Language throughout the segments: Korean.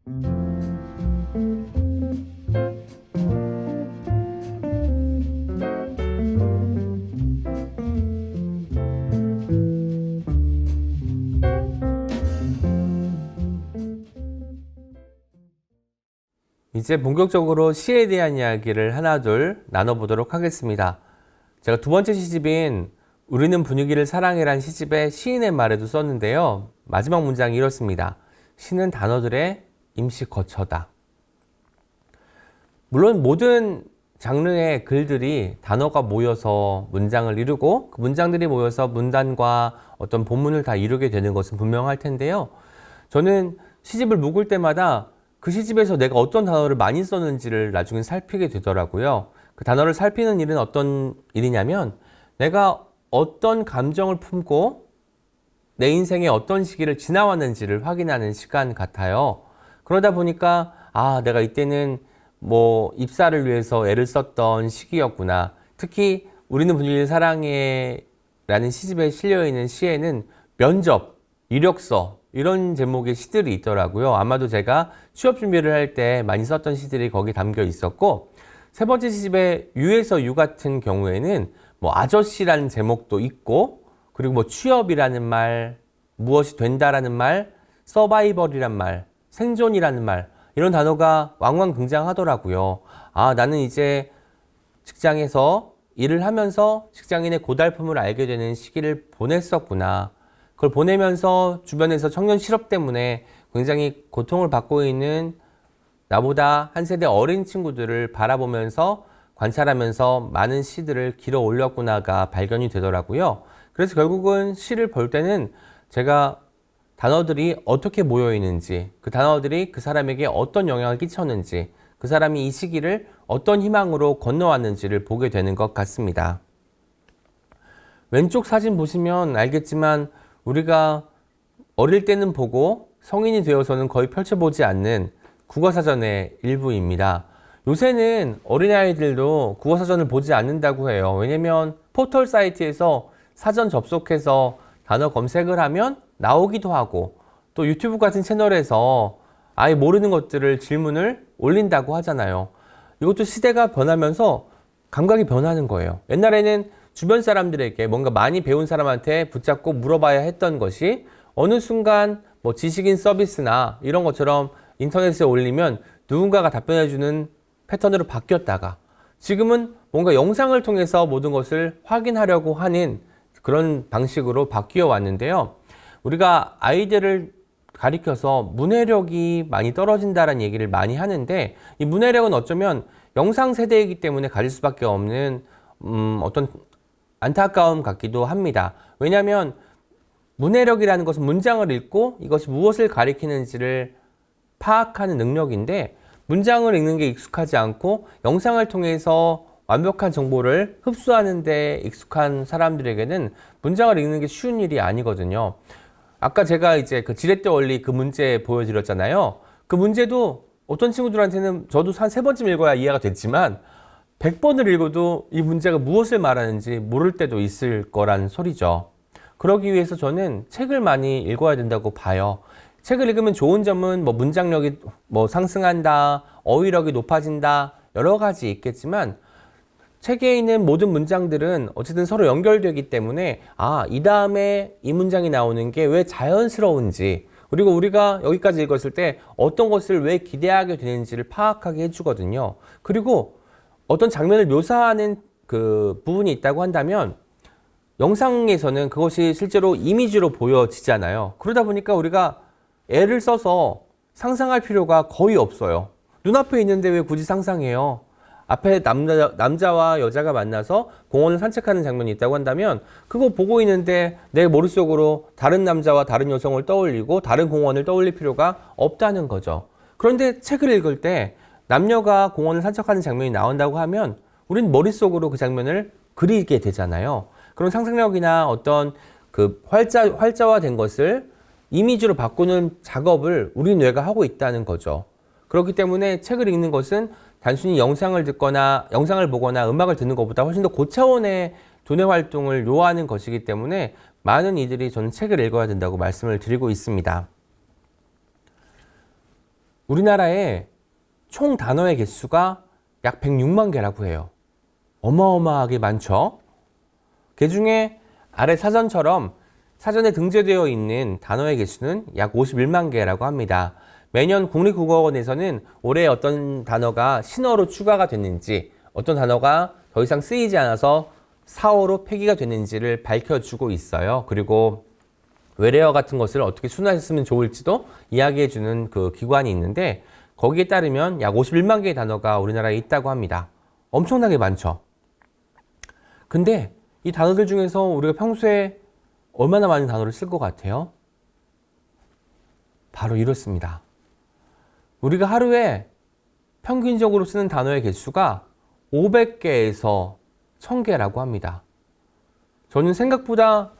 이제 본격적으로 시에 대한 이야기를 하나둘 나눠보도록 하겠습니다. 제가 두 번째 시집인 우리는 분위기를 사랑해란 시집의 시인의 말에도 썼는데요. 마지막 문장이 이렇습니다. 시는 단어들의 임시 거처다. 물론 모든 장르의 글들이 단어가 모여서 문장을 이루고 그 문장들이 모여서 문단과 어떤 본문을 다 이루게 되는 것은 분명할 텐데요. 저는 시집을 묵을 때마다 그 시집에서 내가 어떤 단어를 많이 썼는지를 나중에 살피게 되더라고요. 그 단어를 살피는 일은 어떤 일이냐면 내가 어떤 감정을 품고 내 인생의 어떤 시기를 지나왔는지를 확인하는 시간 같아요. 그러다 보니까 내가 이때는 입사를 위해서 애를 썼던 시기였구나. 특히 우리는 분위기를 사랑해 라는 시집에 실려있는 시에는 면접, 이력서 이런 제목의 시들이 있더라고요. 아마도 제가 취업 준비를 할 때 많이 썼던 시들이 거기 담겨 있었고, 세 번째 시집의 유에서 유 같은 경우에는 아저씨라는 제목도 있고, 그리고 취업이라는 말, 무엇이 된다라는 말, 서바이벌이란 말, 생존이라는 말, 이런 단어가 왕왕 등장하더라고요. 나는 이제 직장에서 일을 하면서 직장인의 고달픔을 알게 되는 시기를 보냈었구나. 그걸 보내면서 주변에서 청년 실업 때문에 굉장히 고통을 받고 있는 나보다 한 세대 어린 친구들을 바라보면서 관찰하면서 많은 시들을 길어 올렸구나가 발견이 되더라고요. 그래서 결국은 시를 볼 때는 제가 단어들이 어떻게 모여 있는지, 그 단어들이 그 사람에게 어떤 영향을 끼쳤는지, 그 사람이 이 시기를 어떤 희망으로 건너왔는지를 보게 되는 것 같습니다. 왼쪽 사진 보시면 알겠지만 우리가 어릴 때는 보고 성인이 되어서는 거의 펼쳐보지 않는 국어사전의 일부입니다. 요새는 어린아이들도 국어사전을 보지 않는다고 해요. 왜냐면 포털 사이트에서 사전 접속해서 단어 검색을 하면 나오기도 하고 또 유튜브 같은 채널에서 아예 모르는 것들을 질문을 올린다고 하잖아요. 이것도 시대가 변하면서 감각이 변하는 거예요. 옛날에는 주변 사람들에게 뭔가 많이 배운 사람한테 붙잡고 물어봐야 했던 것이 어느 순간 지식인 서비스나 이런 것처럼 인터넷에 올리면 누군가가 답변해주는 패턴으로 바뀌었다가 지금은 뭔가 영상을 통해서 모든 것을 확인하려고 하는 그런 방식으로 바뀌어 왔는데요. 우리가 아이들을 가리켜서 문해력이 많이 떨어진다는 얘기를 많이 하는데 이 문해력은 어쩌면 영상 세대이기 때문에 가질 수밖에 없는 어떤 안타까움 같기도 합니다. 왜냐하면 문해력이라는 것은 문장을 읽고 이것이 무엇을 가리키는지를 파악하는 능력인데 문장을 읽는 게 익숙하지 않고 영상을 통해서 완벽한 정보를 흡수하는 데 익숙한 사람들에게는 문장을 읽는 게 쉬운 일이 아니거든요. 아까 제가 이제 그 지렛대 원리 그 문제 보여드렸잖아요. 그 문제도 어떤 친구들한테는 저도 한 3번쯤 읽어야 이해가 됐지만 100번을 읽어도 이 문제가 무엇을 말하는지 모를 때도 있을 거란 소리죠. 그러기 위해서 저는 책을 많이 읽어야 된다고 봐요. 책을 읽으면 좋은 점은 문장력이 상승한다, 어휘력이 높아진다, 여러 가지 있겠지만 책에 있는 모든 문장들은 어쨌든 서로 연결되기 때문에 이 다음에 이 문장이 나오는 게 왜 자연스러운지 그리고 우리가 여기까지 읽었을 때 어떤 것을 왜 기대하게 되는지를 파악하게 해주거든요. 그리고 어떤 장면을 묘사하는 그 부분이 있다고 한다면 영상에서는 그것이 실제로 이미지로 보여지잖아요. 그러다 보니까 우리가 애를 써서 상상할 필요가 거의 없어요. 눈앞에 있는데 왜 굳이 상상해요? 앞에 남자와 여자가 만나서 공원을 산책하는 장면이 있다고 한다면 그거 보고 있는데 내 머릿속으로 다른 남자와 다른 여성을 떠올리고 다른 공원을 떠올릴 필요가 없다는 거죠. 그런데 책을 읽을 때 남녀가 공원을 산책하는 장면이 나온다고 하면 우린 머릿속으로 그 장면을 그리게 되잖아요. 그런 상상력이나 어떤 그 활자화된 것을 이미지로 바꾸는 작업을 우리 뇌가 하고 있다는 거죠. 그렇기 때문에 책을 읽는 것은 단순히 영상을 듣거나 영상을 보거나 음악을 듣는 것보다 훨씬 더 고차원의 두뇌 활동을 요하는 것이기 때문에 많은 이들이 저는 책을 읽어야 된다고 말씀을 드리고 있습니다. 우리나라의 총 단어의 개수가 약 106만 개라고 해요. 어마어마하게 많죠? 그 중에 아래 사전처럼 사전에 등재되어 있는 단어의 개수는 약 51만 개라고 합니다. 매년 국립국어원에서는 올해 어떤 단어가 신어로 추가가 됐는지, 어떤 단어가 더 이상 쓰이지 않아서 사어로 폐기가 됐는지를 밝혀주고 있어요. 그리고 외래어 같은 것을 어떻게 순화했으면 좋을지도 이야기해주는 그 기관이 있는데, 거기에 따르면 약 51만 개의 단어가 우리나라에 있다고 합니다. 엄청나게 많죠. 근데 이 단어들 중에서 우리가 평소에 얼마나 많은 단어를 쓸 것 같아요? 바로 이렇습니다. 우리가 하루에 평균적으로 쓰는 단어의 개수가 500개에서 1000개라고 합니다. 저는 생각보다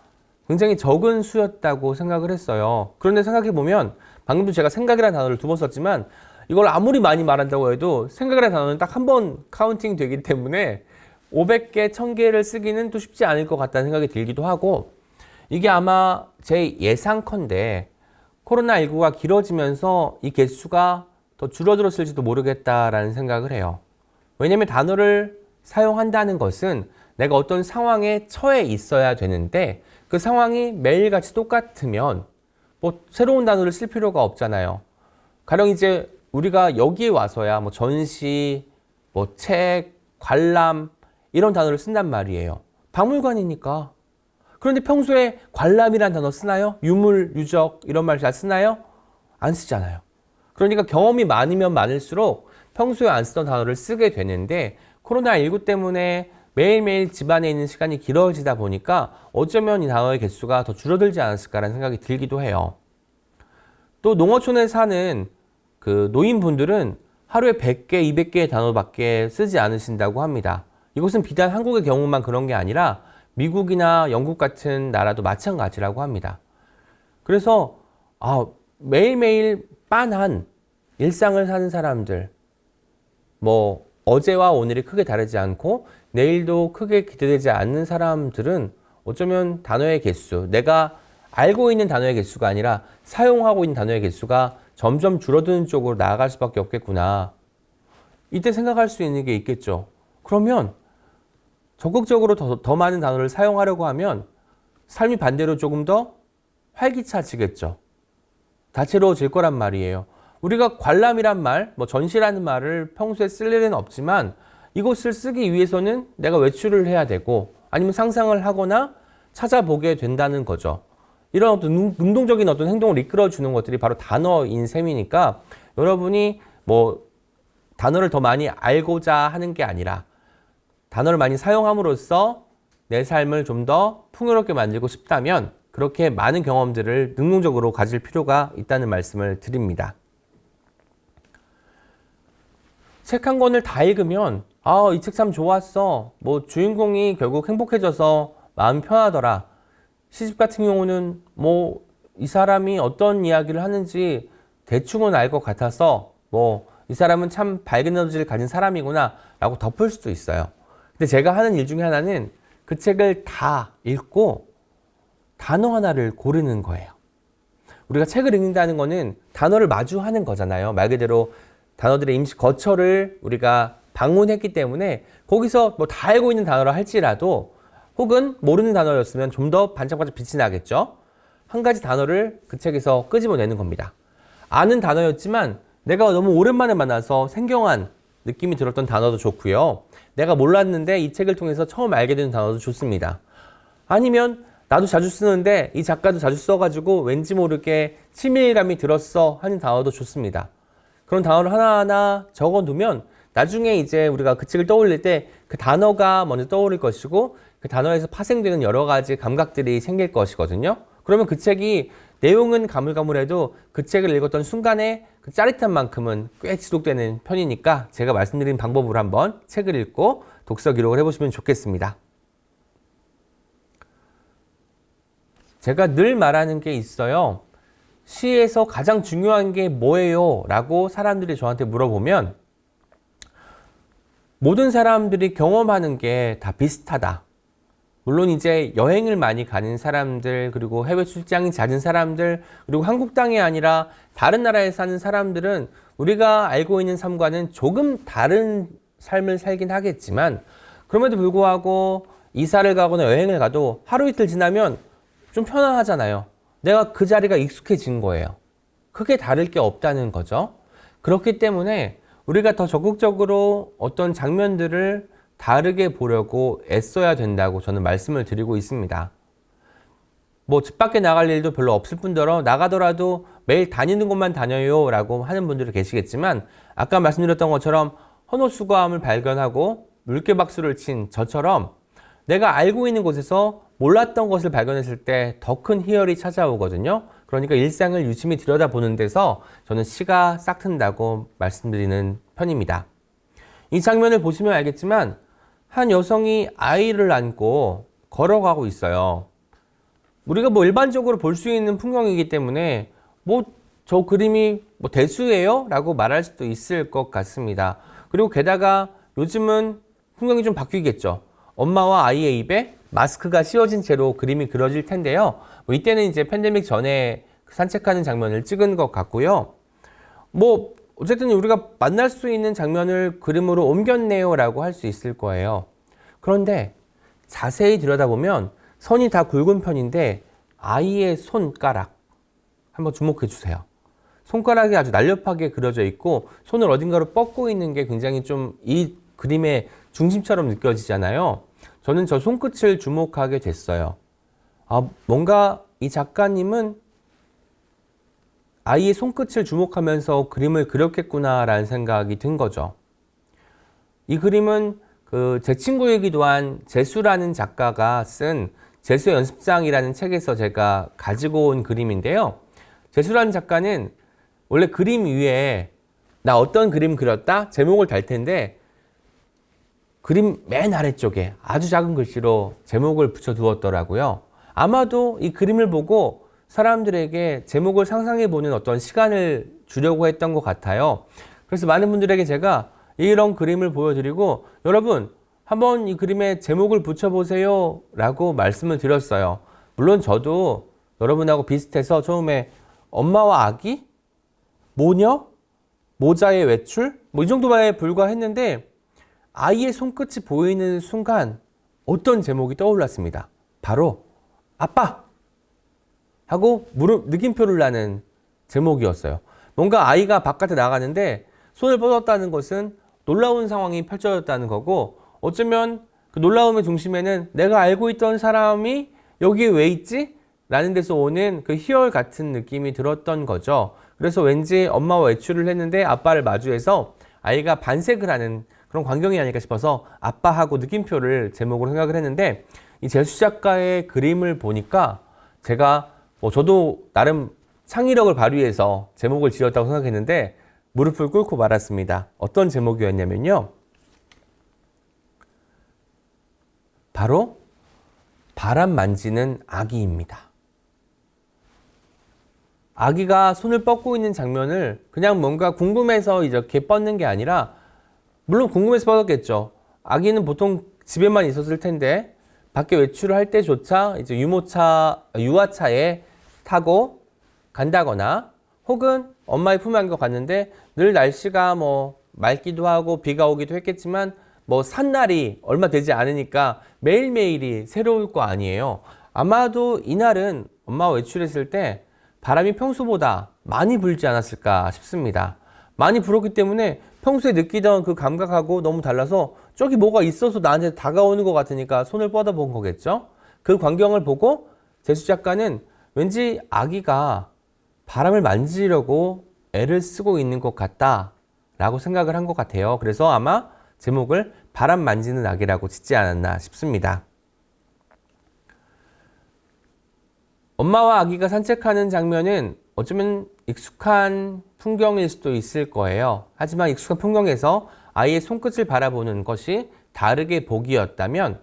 굉장히 적은 수였다고 생각을 했어요. 그런데 생각해보면 방금도 제가 생각이라는 단어를 2번 썼지만 이걸 아무리 많이 말한다고 해도 생각이라는 단어는 딱 한 번 카운팅 되기 때문에 500개, 1000개를 쓰기는 또 쉽지 않을 것 같다는 생각이 들기도 하고, 이게 아마 제 예상컨대 코로나19가 길어지면서 이 개수가 더 줄어들었을지도 모르겠다라는 생각을 해요. 왜냐면 단어를 사용한다는 것은 내가 어떤 상황에 처해 있어야 되는데 그 상황이 매일같이 똑같으면 뭐 새로운 단어를 쓸 필요가 없잖아요. 가령 이제 우리가 여기에 와서야 뭐 전시, 뭐 책, 관람 이런 단어를 쓴단 말이에요. 박물관이니까. 그런데 평소에 관람이란 단어 쓰나요? 유물, 유적 이런 말 잘 쓰나요? 안 쓰잖아요. 그러니까 경험이 많으면 많을수록 평소에 안 쓰던 단어를 쓰게 되는데, 코로나19 때문에 매일매일 집안에 있는 시간이 길어지다 보니까 어쩌면 이 단어의 개수가 더 줄어들지 않았을까라는 생각이 들기도 해요. 또 농어촌에 사는 그 노인분들은 하루에 100개, 200개의 단어밖에 쓰지 않으신다고 합니다. 이것은 비단 한국의 경우만 그런 게 아니라 미국이나 영국 같은 나라도 마찬가지라고 합니다. 그래서 매일매일 빤한 일상을 사는 사람들, 뭐 어제와 오늘이 크게 다르지 않고 내일도 크게 기대되지 않는 사람들은 어쩌면 단어의 개수, 내가 알고 있는 단어의 개수가 아니라 사용하고 있는 단어의 개수가 점점 줄어드는 쪽으로 나아갈 수밖에 없겠구나. 이때 생각할 수 있는 게 있겠죠. 그러면 적극적으로 더 많은 단어를 사용하려고 하면 삶이 반대로 조금 더 활기차지겠죠. 다채로워질 거란 말이에요. 우리가 관람이란 말, 뭐 전시라는 말을 평소에 쓸 일은 없지만 이것을 쓰기 위해서는 내가 외출을 해야 되고 아니면 상상을 하거나 찾아보게 된다는 거죠. 이런 어떤 능동적인 어떤 행동을 이끌어주는 것들이 바로 단어인 셈이니까 여러분이 뭐 단어를 더 많이 알고자 하는 게 아니라 단어를 많이 사용함으로써 내 삶을 좀 더 풍요롭게 만들고 싶다면 그렇게 많은 경험들을 능동적으로 가질 필요가 있다는 말씀을 드립니다. 책 한 권을 다 읽으면 이 책 참 좋았어. 뭐 주인공이 결국 행복해져서 마음 편하더라. 시집 같은 경우는 뭐 이 사람이 어떤 이야기를 하는지 대충은 알 것 같아서 뭐 이 사람은 참 밝은 에너지를 가진 사람이구나 라고 덮을 수도 있어요. 근데 제가 하는 일 중에 하나는 그 책을 다 읽고 단어 하나를 고르는 거예요. 우리가 책을 읽는다는 거는 단어를 마주하는 거잖아요. 말 그대로 단어들의 임시 거처를 우리가 방문했기 때문에 거기서 뭐 다 알고 있는 단어라 할지라도 혹은 모르는 단어였으면 좀 더 반짝반짝 빛이 나겠죠. 한 가지 단어를 그 책에서 끄집어내는 겁니다. 아는 단어였지만 내가 너무 오랜만에 만나서 생경한 느낌이 들었던 단어도 좋고요. 내가 몰랐는데 이 책을 통해서 처음 알게 된 단어도 좋습니다. 아니면 나도 자주 쓰는데 이 작가도 자주 써가지고 왠지 모르게 친밀감이 들었어 하는 단어도 좋습니다. 그런 단어를 하나하나 적어두면 나중에 이제 우리가 그 책을 떠올릴 때 그 단어가 먼저 떠오를 것이고 그 단어에서 파생되는 여러 가지 감각들이 생길 것이거든요. 그러면 그 책이 내용은 가물가물해도 그 책을 읽었던 순간에 그 짜릿한 만큼은 꽤 지속되는 편이니까 제가 말씀드린 방법으로 한번 책을 읽고 독서 기록을 해보시면 좋겠습니다. 제가 늘 말하는 게 있어요. 시에서 가장 중요한 게 뭐예요? 라고 사람들이 저한테 물어보면 모든 사람들이 경험하는 게 다 비슷하다. 물론 이제 여행을 많이 가는 사람들, 그리고 해외 출장이 잦은 사람들, 그리고 한국 땅이 아니라 다른 나라에 사는 사람들은 우리가 알고 있는 삶과는 조금 다른 삶을 살긴 하겠지만 그럼에도 불구하고 이사를 가거나 여행을 가도 하루 이틀 지나면 좀 편안하잖아요. 내가 그 자리가 익숙해진 거예요. 크게 다를 게 없다는 거죠. 그렇기 때문에 우리가 더 적극적으로 어떤 장면들을 다르게 보려고 애써야 된다고 저는 말씀을 드리고 있습니다. 뭐 집 밖에 나갈 일도 별로 없을 뿐더러 나가더라도 매일 다니는 곳만 다녀요 라고 하는 분들이 계시겠지만 아까 말씀드렸던 것처럼 헌옷수거함을 발견하고 물개박수를 친 저처럼 내가 알고 있는 곳에서 몰랐던 것을 발견했을 때 더 큰 희열이 찾아오거든요. 그러니까 일상을 유심히 들여다보는 데서 저는 씨가 싹 튼다고 말씀드리는 편입니다. 이 장면을 보시면 알겠지만 한 여성이 아이를 안고 걸어가고 있어요. 우리가 뭐 일반적으로 볼 수 있는 풍경이기 때문에 뭐 저 그림이 뭐 대수예요? 라고 말할 수도 있을 것 같습니다. 그리고 게다가 요즘은 풍경이 좀 바뀌겠죠. 엄마와 아이의 입에 마스크가 씌워진 채로 그림이 그려질 텐데요. 뭐 이때는 이제 팬데믹 전에 산책하는 장면을 찍은 것 같고요. 뭐 어쨌든 우리가 만날 수 있는 장면을 그림으로 옮겼네요 라고 할 수 있을 거예요. 그런데 자세히 들여다보면 선이 다 굵은 편인데 아이의 손가락 한번 주목해 주세요. 손가락이 아주 날렵하게 그려져 있고 손을 어딘가로 뻗고 있는 게 굉장히 좀 이 그림의 중심처럼 느껴지잖아요. 저는 저 손끝을 주목하게 됐어요. 뭔가 이 작가님은 아이의 손끝을 주목하면서 그림을 그렸겠구나라는 생각이 든 거죠. 이 그림은 제 친구이기도 한 재수라는 작가가 쓴 재수 연습장이라는 책에서 제가 가지고 온 그림인데요. 재수라는 작가는 원래 그림 위에 나 어떤 그림 그렸다? 제목을 달 텐데 그림 맨 아래쪽에 아주 작은 글씨로 제목을 붙여두었더라고요. 아마도 이 그림을 보고 사람들에게 제목을 상상해보는 어떤 시간을 주려고 했던 것 같아요. 그래서 많은 분들에게 제가 이런 그림을 보여드리고 여러분 한번 이 그림에 제목을 붙여보세요 라고 말씀을 드렸어요. 물론 저도 여러분하고 비슷해서 처음에 엄마와 아기? 모녀? 모자의 외출? 뭐 이 정도만에 불과했는데 아이의 손끝이 보이는 순간 어떤 제목이 떠올랐습니다. 바로 아빠! 하고 느낌표를 나는 제목이었어요. 뭔가 아이가 바깥에 나가는데 손을 뻗었다는 것은 놀라운 상황이 펼쳐졌다는 거고 어쩌면 그 놀라움의 중심에는 내가 알고 있던 사람이 여기에 왜 있지? 라는 데서 오는 그 희열 같은 느낌이 들었던 거죠. 그래서 왠지 엄마와 외출을 했는데 아빠를 마주해서 아이가 반색을 하는 그런 광경이 아닐까 싶어서 아빠하고 느낌표를 제목으로 생각을 했는데 이 재수 작가의 그림을 보니까 제가 저도 나름 창의력을 발휘해서 제목을 지었다고 생각했는데 무릎을 꿇고 말았습니다. 어떤 제목이었냐면요. 바로 바람 만지는 아기입니다. 아기가 손을 뻗고 있는 장면을 그냥 뭔가 궁금해서 이렇게 뻗는 게 아니라 물론 궁금해서 뻗었겠죠. 아기는 보통 집에만 있었을 텐데 밖에 외출을 할 때조차 이제 유아차에 타고 간다거나 혹은 엄마의 품에 안겨 갔는데 늘 날씨가 뭐 맑기도 하고 비가 오기도 했겠지만 뭐 산날이 얼마 되지 않으니까 매일매일이 새로울 거 아니에요. 아마도 이날은 엄마가 외출했을 때 바람이 평소보다 많이 불지 않았을까 싶습니다. 많이 불었기 때문에 평소에 느끼던 그 감각하고 너무 달라서 저기 뭐가 있어서 나한테 다가오는 것 같으니까 손을 뻗어본 거겠죠. 그 광경을 보고 재수 작가는 왠지 아기가 바람을 만지려고 애를 쓰고 있는 것 같다 라고 생각을 한 것 같아요. 그래서 아마 제목을 바람 만지는 아기라고 짓지 않았나 싶습니다. 엄마와 아기가 산책하는 장면은 어쩌면 익숙한 풍경일 수도 있을 거예요. 하지만 익숙한 풍경에서 아이의 손끝을 바라보는 것이 다르게 보기였다면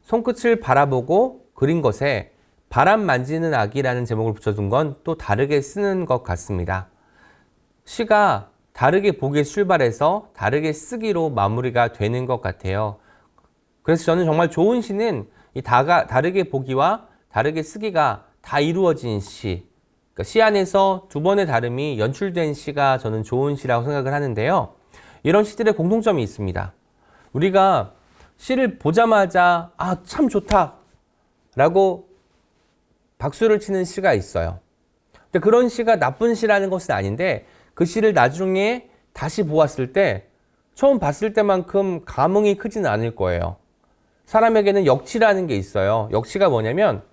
손끝을 바라보고 그린 것에 바람 만지는 아기라는 제목을 붙여둔 건 또 다르게 쓰는 것 같습니다. 시가 다르게 보기에 출발해서 다르게 쓰기로 마무리가 되는 것 같아요. 그래서 저는 정말 좋은 시는 이 다르게 보기와 다르게 쓰기가 다 이루어진 시. 그러니까 시 안에서 두 번의 다름이 연출된 시가 저는 좋은 시라고 생각을 하는데요. 이런 시들의 공통점이 있습니다. 우리가 시를 보자마자 아, 참 좋다 라고 박수를 치는 시가 있어요. 근데 그런 시가 나쁜 시라는 것은 아닌데 그 시를 나중에 다시 보았을 때 처음 봤을 때만큼 감흥이 크지는 않을 거예요. 사람에게는 역치라는 게 있어요. 역치가 뭐냐면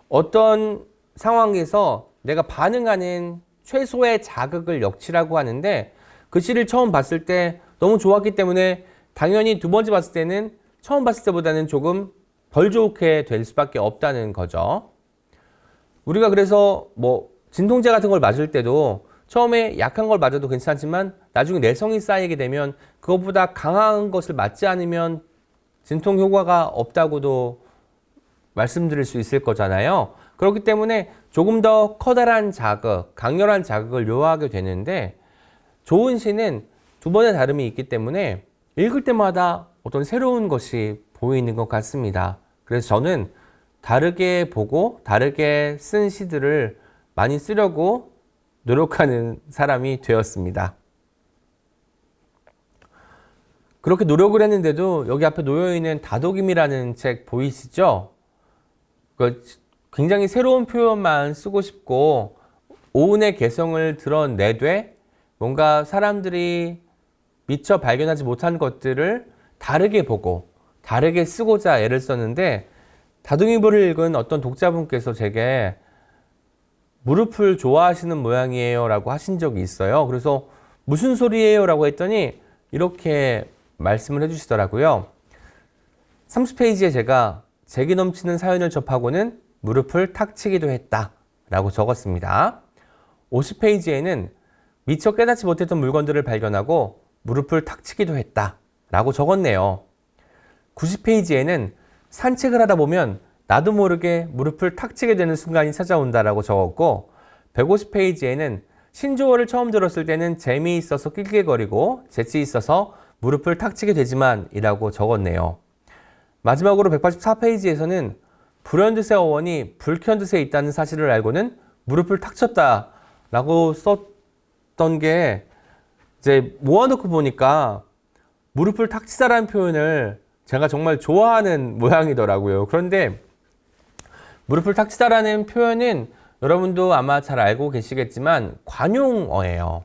어떤 상황에서 내가 반응하는 최소의 자극을 역치라고 하는데 그 시를 처음 봤을 때 너무 좋았기 때문에 당연히 두 번째 봤을 때는 처음 봤을 때보다는 조금 덜 좋게 될 수밖에 없다는 거죠. 우리가 그래서 뭐 진통제 같은 걸 맞을 때도 처음에 약한 걸 맞아도 괜찮지만 나중에 내성이 쌓이게 되면 그것보다 강한 것을 맞지 않으면 진통 효과가 없다고도 말씀드릴 수 있을 거잖아요. 그렇기 때문에 조금 더 커다란 자극, 강렬한 자극을 요하게 되는데 좋은 시는 두 번의 다름이 있기 때문에 읽을 때마다 어떤 새로운 것이 보이는 것 같습니다. 그래서 저는 다르게 보고 다르게 쓴 시들을 많이 쓰려고 노력하는 사람이 되었습니다. 그렇게 노력을 했는데도 여기 앞에 놓여있는 다독임이라는 책 보이시죠? 굉장히 새로운 표현만 쓰고 싶고 오은의 개성을 드러내되 뭔가 사람들이 미처 발견하지 못한 것들을 다르게 보고 다르게 쓰고자 애를 썼는데 다둥이부를 읽은 어떤 독자분께서 제게 무릎을 좋아하시는 모양이에요 라고 하신 적이 있어요. 그래서 무슨 소리예요 라고 했더니 이렇게 말씀을 해주시더라고요. 30페이지에 제가 재기 넘치는 사연을 접하고는 무릎을 탁 치기도 했다 라고 적었습니다. 50페이지에는 미처 깨닫지 못했던 물건들을 발견하고 무릎을 탁 치기도 했다 라고 적었네요. 90페이지에는 산책을 하다 보면 나도 모르게 무릎을 탁 치게 되는 순간이 찾아온다라고 적었고 150페이지에는 신조어를 처음 들었을 때는 재미있어서 낄낄거리고 재치있어서 무릎을 탁 치게 되지만 이라고 적었네요. 마지막으로 184페이지에서는 불현듯의 어원이 불현듯에 있다는 사실을 알고는 무릎을 탁 쳤다 라고 썼던 게 이제 모아놓고 보니까 무릎을 탁 치다라는 표현을 제가 정말 좋아하는 모양이더라고요. 그런데 무릎을 탁 치다라는 표현은 여러분도 아마 잘 알고 계시겠지만 관용어예요.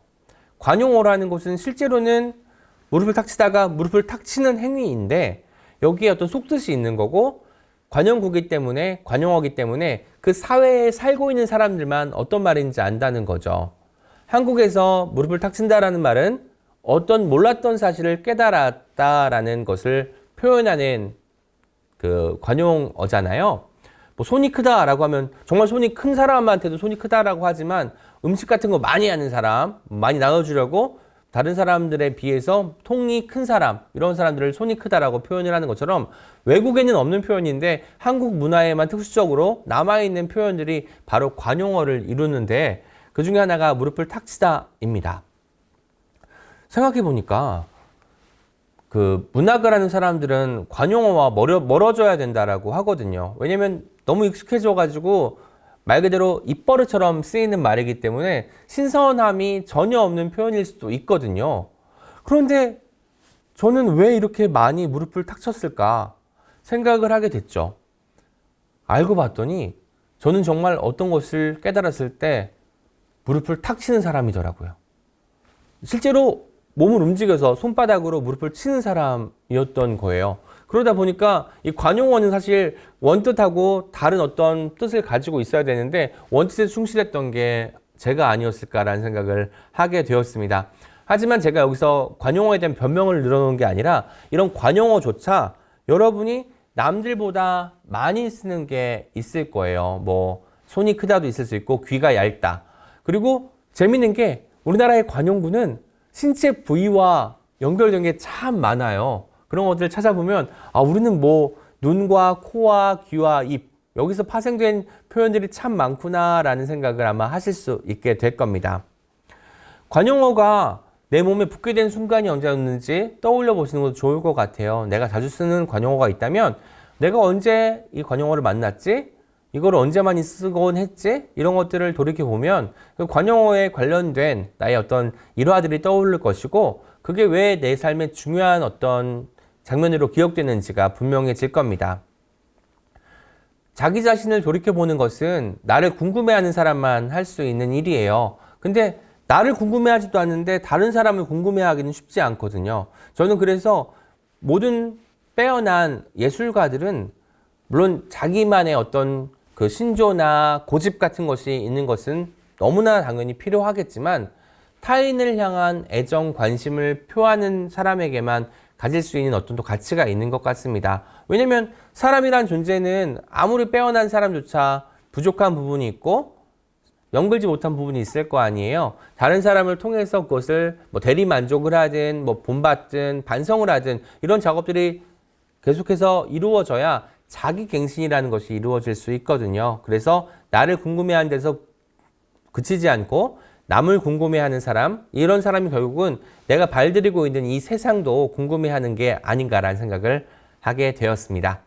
관용어라는 것은 실제로는 무릎을 탁 치다가 무릎을 탁 치는 행위인데 여기에 어떤 속뜻이 있는 거고 관용구기 때문에 관용어기 때문에 그 사회에 살고 있는 사람들만 어떤 말인지 안다는 거죠. 한국에서 무릎을 탁 친다라는 말은 어떤 몰랐던 사실을 깨달았다라는 것을 표현하는 그 관용어잖아요. 뭐 손이 크다라고 하면 정말 손이 큰 사람한테도 손이 크다라고 하지만 음식 같은 거 많이 하는 사람, 많이 나눠주려고 다른 사람들에 비해서 통이 큰 사람, 이런 사람들을 손이 크다라고 표현을 하는 것처럼 외국에는 없는 표현인데 한국 문화에만 특수적으로 남아있는 표현들이 바로 관용어를 이루는데 그 중에 하나가 무릎을 탁 치다입니다. 생각해 보니까 그 문학을 하는 사람들은 관용어와 멀어져야 된다라고 하거든요. 왜냐면 너무 익숙해져가지고 말 그대로 입버릇처럼 쓰이는 말이기 때문에 신선함이 전혀 없는 표현일 수도 있거든요. 그런데 저는 왜 이렇게 많이 무릎을 탁 쳤을까 생각을 하게 됐죠. 알고 봤더니 저는 정말 어떤 것을 깨달았을 때 무릎을 탁 치는 사람이더라고요. 실제로 몸을 움직여서 손바닥으로 무릎을 치는 사람이었던 거예요. 그러다 보니까 이 관용어는 사실 원뜻하고 다른 어떤 뜻을 가지고 있어야 되는데 원뜻에 충실했던 게 제가 아니었을까라는 생각을 하게 되었습니다. 하지만 제가 여기서 관용어에 대한 변명을 늘어놓은 게 아니라 이런 관용어조차 여러분이 남들보다 많이 쓰는 게 있을 거예요. 뭐 손이 크다도 있을 수 있고 귀가 얇다. 그리고 재밌는 게 우리나라의 관용구는 신체 부위와 연결된 게 참 많아요. 그런 것들을 찾아보면 우리는 뭐 눈과 코와 귀와 입 여기서 파생된 표현들이 참 많구나라는 생각을 아마 하실 수 있게 될 겁니다. 관용어가 내 몸에 붙게 된 순간이 언제였는지 떠올려 보시는 것도 좋을 것 같아요. 내가 자주 쓰는 관용어가 있다면 내가 언제 이 관용어를 만났지? 이걸 언제 많이 쓰곤 했지? 이런 것들을 돌이켜보면 그 관용어에 관련된 나의 어떤 일화들이 떠오를 것이고 그게 왜 내 삶의 중요한 어떤 장면으로 기억되는지가 분명해질 겁니다. 자기 자신을 돌이켜보는 것은 나를 궁금해하는 사람만 할 수 있는 일이에요. 근데 나를 궁금해하지도 않는데 다른 사람을 궁금해하기는 쉽지 않거든요. 저는 그래서 모든 빼어난 예술가들은 물론 자기만의 어떤 그 신조나 고집 같은 것이 있는 것은 너무나 당연히 필요하겠지만 타인을 향한 애정, 관심을 표하는 사람에게만 가질 수 있는 어떤 또 가치가 있는 것 같습니다. 왜냐면 사람이란 존재는 아무리 빼어난 사람조차 부족한 부분이 있고 연결지 못한 부분이 있을 거 아니에요. 다른 사람을 통해서 그것을 뭐 대리 만족을 하든 뭐 본받든 반성을 하든 이런 작업들이 계속해서 이루어져야 자기 갱신이라는 것이 이루어질 수 있거든요. 그래서 나를 궁금해하는 데서 그치지 않고 남을 궁금해하는 사람, 이런 사람이 결국은 내가 발들이고 있는 이 세상도 궁금해하는 게 아닌가라는 생각을 하게 되었습니다.